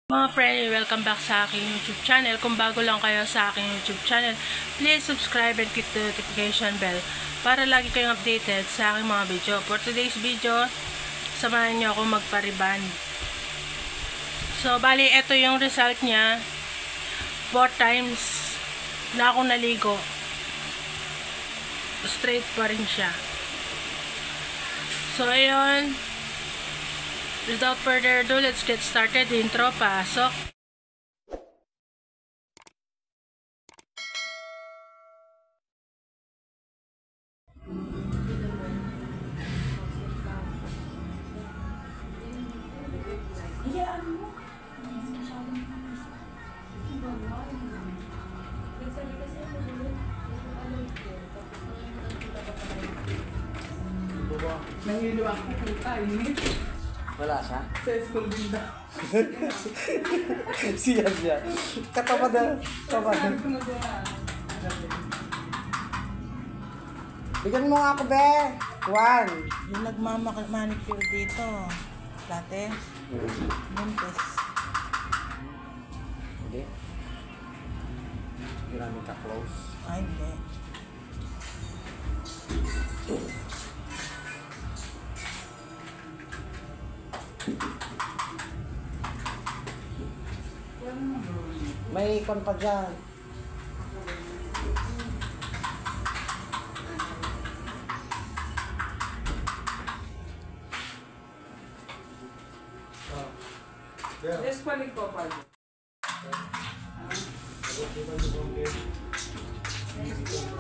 Mga friend, welcome back sa aking YouTube channel. Kung bago lang kayo sa aking YouTube channel, please subscribe and click the notification bell para lagi kayong updated sa aking mga video. For today's video, samahan niyo ako magpariban. So, bali, ito yung result niya. 4 times na ako naligo. Straight pa rin siya. So, ayun. Without further ado, let's get started. Intro, pasok. Nangilo ako puta, init. Wala siya? Sa school din na. siya. Katawa na. Sabi ko na doon Bigyan mo nga ako, be. Juan. Yung nagmamanicure dito, dati, Montes. Hindi. Hindi namin ka-close. Ay, hindi. May ikon pa dyan. Yes, balik ko pa.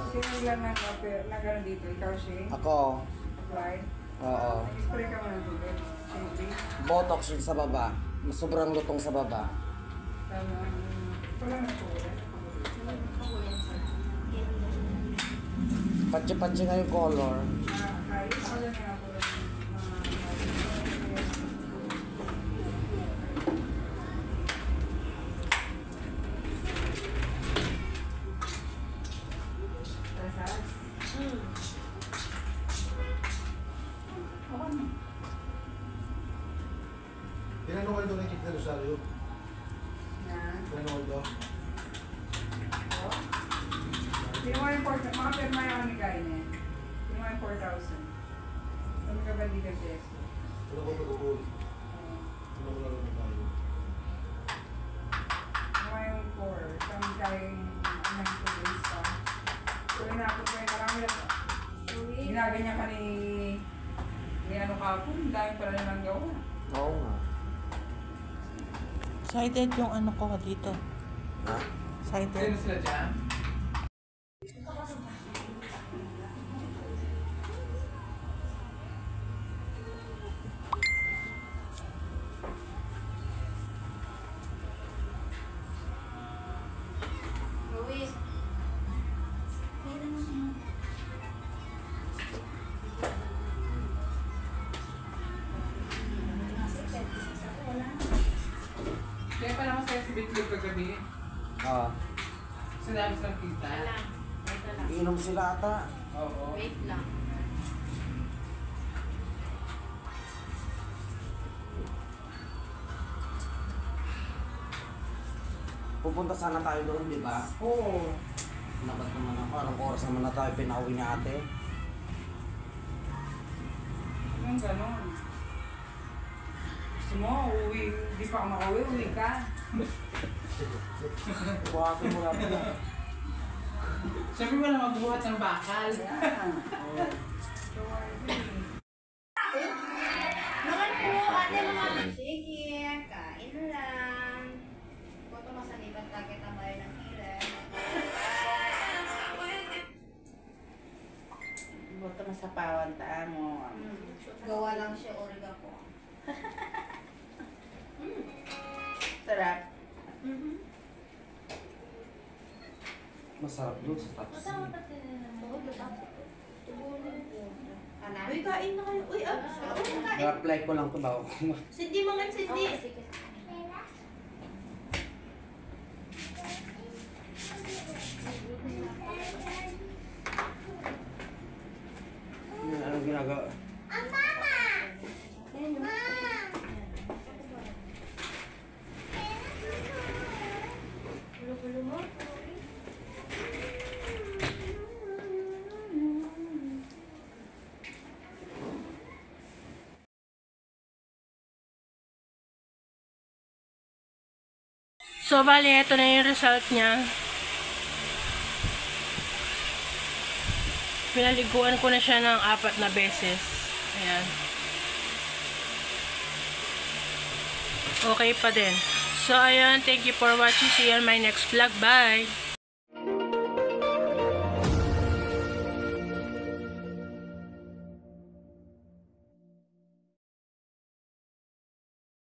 Sino lang nagano dito? Ikaw siya? Ako. Apply? Oo. Spray ka mo ng tubig? Siyempre. Botox yun sa baba. Sobrang lutong sa baba. Tama. Wala na po. Patsi-patsi nga yung color. Kahit ako lang nga po. Ilan oil doon nakikita na Rosario? Ilan oil doon? Sino mo yung 4,000? Mga perma yung ni Guy niya. Sino mo yung 4,000? Sabi ka ba di ka gesto? Wala ko mag-uul. Wala ko lalo na tayo. Sino mo yung 4? Sabi ka yung anong tuloy sa... Tuloy na ako pa yung marami na... Ginaganyan ka ni ano kapon, dahil pala nalang gawa. Oo nga. Excited yung ano ko dito. Ha? Excited. sila dyan? Kaya pala ako sa'yo si Bitlog kagabi. Oo. Sinabi sa kita. Inom sila ata. Oo. Wait lang. Pupunta sana tayo doon, di ba? Oo. Nabat naman ako. Anong oras naman na tayo pinauwi ni ate? Anong ganon? Gusto mo, uwi, hindi pa ako makauwi, uwi ka. Buhatin mo lang ito. Siyempre mo na magbuhat ng bakal. Naman po, ate mga sige, kain lang. Kung masalipat ka kita tayo ng hilan. Buto masapawan ta mo. Gawa lang siya origa po. Sarap. Masarap doon sa taxi. Uy, kain na kayo. Uy, kain. Na-apply ko lang ito bago. Sindi mga sindi. Anong ginagawa? Mama! So, bali, ito na yung result niya. Pinaliguan ko na siya ng 4 na beses. Ayan. Okay pa din. So, ayan. Thank you for watching. See you on my next vlog. Bye!